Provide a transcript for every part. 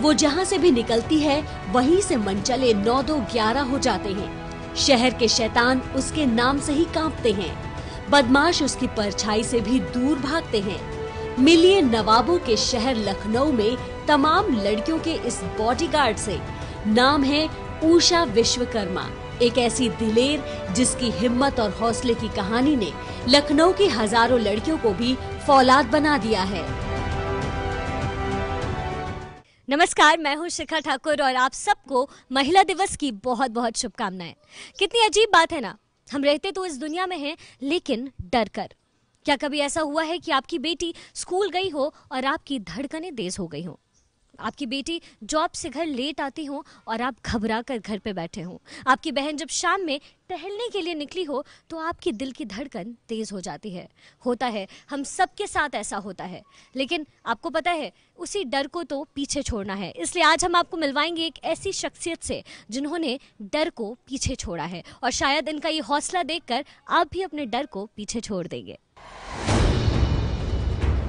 वो जहाँ से भी निकलती है वहीं से मनचले 9-2-11 हो जाते हैं। शहर के शैतान उसके नाम से ही कांपते हैं। बदमाश उसकी परछाई से भी दूर भागते हैं। मिलिए नवाबों के शहर लखनऊ में तमाम लड़कियों के इस बॉडीगार्ड से। नाम है उषा विश्वकर्मा, एक ऐसी दिलेर जिसकी हिम्मत और हौसले की कहानी ने लखनऊ की हजारों लड़कियों को भी फौलाद बना दिया है। नमस्कार, मैं हूं शिखा ठाकुर और आप सबको महिला दिवस की बहुत बहुत शुभकामनाएं। कितनी अजीब बात है ना, हम रहते तो इस दुनिया में हैं लेकिन डर कर। क्या कभी ऐसा हुआ है कि आपकी बेटी स्कूल गई हो और आपकी धड़कनें तेज हो गई हो? आपकी बेटी जॉब से घर लेट आती हो और आप घबरा कर घर पे बैठे हो? आपकी बहन जब शाम में टहलने के लिए निकली हो तो आपकी दिल की धड़कन तेज हो जाती है। होता है, हम सबके साथ ऐसा होता है। लेकिन आपको पता है, उसी डर को तो पीछे छोड़ना है। इसलिए आज हम आपको मिलवाएंगे एक ऐसी शख्सियत से जिन्होंने डर को पीछे छोड़ा है, और शायद इनका ये हौसला देखकर आप भी अपने डर को पीछे छोड़ देंगे।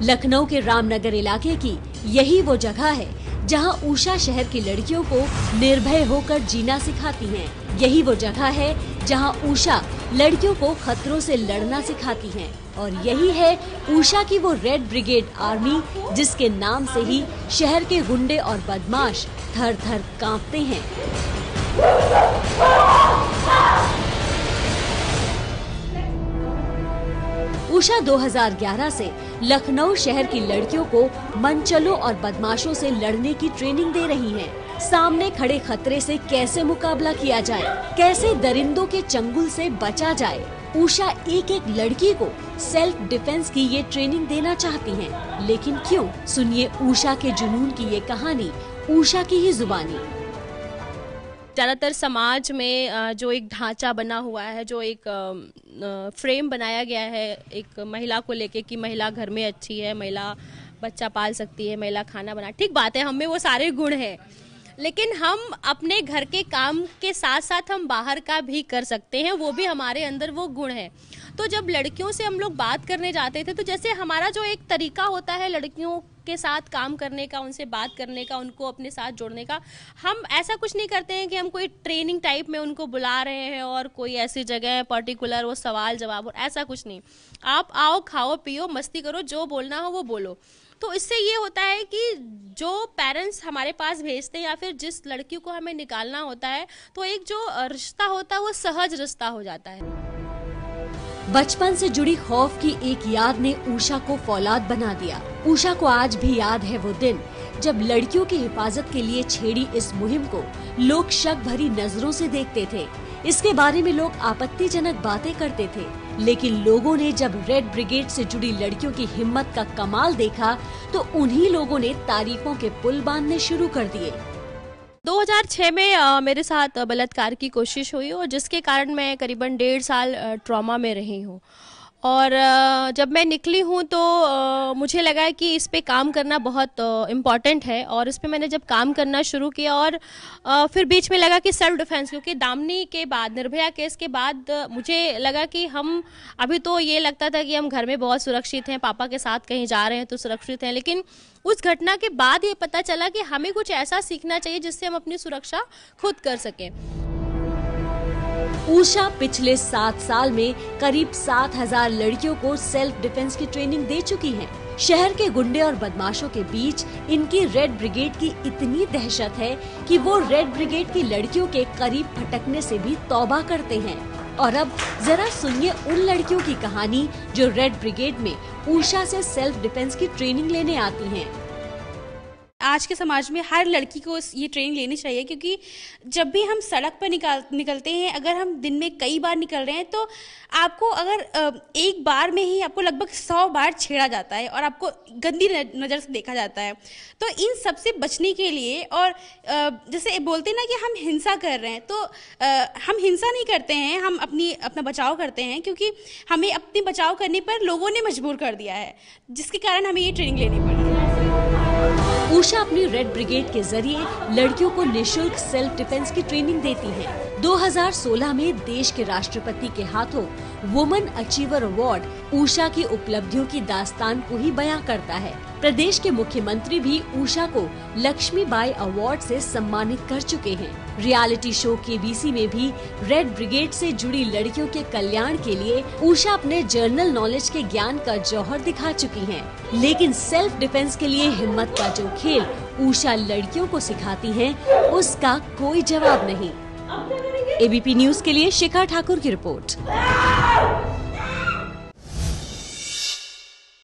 लखनऊ के रामनगर इलाके की यही वो जगह है जहां उषा शहर की लड़कियों को निर्भय होकर जीना सिखाती हैं। यही वो जगह है जहां उषा लड़कियों को खतरों से लड़ना सिखाती हैं। और यही है उषा की वो रेड ब्रिगेड आर्मी जिसके नाम से ही शहर के गुंडे और बदमाश थर थर कांपते हैं। उषा 2011 से लखनऊ शहर की लड़कियों को मनचलों और बदमाशों से लड़ने की ट्रेनिंग दे रही हैं। सामने खड़े खतरे से कैसे मुकाबला किया जाए, कैसे दरिंदों के चंगुल से बचा जाए, उषा एक एक लड़की को सेल्फ डिफेंस की ये ट्रेनिंग देना चाहती हैं। लेकिन क्यों? सुनिए उषा के जुनून की ये कहानी उषा की ही जुबानी। ज़्यादातर समाज में जो एक ढांचा बना हुआ है, जो एक फ्रेम बनाया गया है एक महिला को लेके कि महिला घर में अच्छी है, महिला बच्चा पाल सकती है, महिला खाना बना, ठीक बात है, हमें वो सारे गुण हैं, लेकिन हम अपने घर के काम के साथ साथ हम बाहर का भी कर सकते हैं, वो भी हमारे अंदर वो गुण है। तो जब लड़कियों से हम लोग बात करने जाते थे तो जैसे हमारा जो एक तरीका होता है लड़कियों के साथ काम करने का, उनसे बात करने का, उनको अपने साथ जोड़ने का, हम ऐसा कुछ नहीं करते हैं कि हम कोई ट्रेनिंग टाइप में उनको बुला रहे हैं और कोई ऐसी जगह है पर्टिकुलर वो सवाल जवाब, और ऐसा कुछ नहीं। आप आओ, खाओ पियो, मस्ती करो, जो बोलना हो वो बोलो। तो इससे ये होता है कि जो पेरेंट्स हमारे पास भेजते हैं या फिर जिस लड़की को हमें निकालना होता है, तो एक जो रिश्ता होता है वो सहज रिश्ता हो जाता है। बचपन से जुड़ी खौफ की एक याद ने उषा को फौलाद बना दिया। उषा को आज भी याद है वो दिन जब लड़कियों की हिफाजत के लिए छेड़ी इस मुहिम को लोग शक भरी नजरों से देखते थे। इसके बारे में लोग आपत्तिजनक बातें करते थे, लेकिन लोगों ने जब रेड ब्रिगेड से जुड़ी लड़कियों की हिम्मत का कमाल देखा तो उन्हीं लोगों ने तारीफों के पुल बांधने शुरू कर दिए। 2006 में मेरे साथ बलात्कार की कोशिश हुई और जिसके कारण मैं करीबन 1.5 साल ट्रॉमा में रही हूँ। और जब मैं निकली हूँ तो मुझे लगा कि इस पे काम करना बहुत इम्पॉर्टेंट है, और इस पे मैंने जब काम करना शुरू किया और फिर बीच में लगा कि सेल्फ डिफेंस, क्योंकि दामिनी के बाद, निर्भया केस के बाद मुझे लगा कि हम अभी तो ये लगता था कि हम घर में बहुत सुरक्षित हैं, पापा के साथ कहीं जा रहे हैं तो सुरक्षित हैं, लेकिन उस घटना के बाद ये पता चला कि हमें कुछ ऐसा सीखना चाहिए जिससे हम अपनी सुरक्षा खुद कर सकें। उषा पिछले 7 साल में करीब 7,000 लड़कियों को सेल्फ डिफेंस की ट्रेनिंग दे चुकी हैं। शहर के गुंडे और बदमाशों के बीच इनकी रेड ब्रिगेड की इतनी दहशत है कि वो रेड ब्रिगेड की लड़कियों के करीब फटकने से भी तौबा करते हैं। और अब जरा सुनिए उन लड़कियों की कहानी जो रेड ब्रिगेड में उषा से सेल्फ डिफेंस की ट्रेनिंग लेने आती हैं। आज के समाज में हर लड़की को ये ट्रेनिंग लेनी चाहिए, क्योंकि जब भी हम सड़क पर निकलते हैं, अगर हम दिन में कई बार निकल रहे हैं तो आपको अगर एक बार में ही आपको लगभग 100 बार छेड़ा जाता है और आपको गंदी नज़र से देखा जाता है। तो इन सब से बचने के लिए, और जैसे बोलते हैं ना कि हम हिंसा कर रहे हैं, तो हम हिंसा नहीं करते हैं, हम अपना बचाव करते हैं, क्योंकि हमें अपने बचाव करने पर लोगों ने मजबूर कर दिया है, जिसके कारण हमें ये ट्रेनिंग लेनी पड़ी है। उषा अपनी रेड ब्रिगेड के जरिए लड़कियों को निशुल्क सेल्फ डिफेंस की ट्रेनिंग देती हैं। 2016 में देश के राष्ट्रपति के हाथों वुमन अचीवर अवार्ड उषा की उपलब्धियों की दास्तान को ही बयां करता है। प्रदेश के मुख्यमंत्री भी उषा को लक्ष्मीबाई अवार्ड से सम्मानित कर चुके हैं। रियलिटी शो केबीसी में भी रेड ब्रिगेड से जुड़ी लड़कियों के कल्याण के लिए उषा अपने जर्नल नॉलेज के ज्ञान का जौहर दिखा चुकी हैं। लेकिन सेल्फ डिफेंस के लिए हिम्मत का जो खेल उषा लड़कियों को सिखाती हैं, उसका कोई जवाब नहीं। एबीपी न्यूज के लिए शिखा ठाकुर की रिपोर्ट।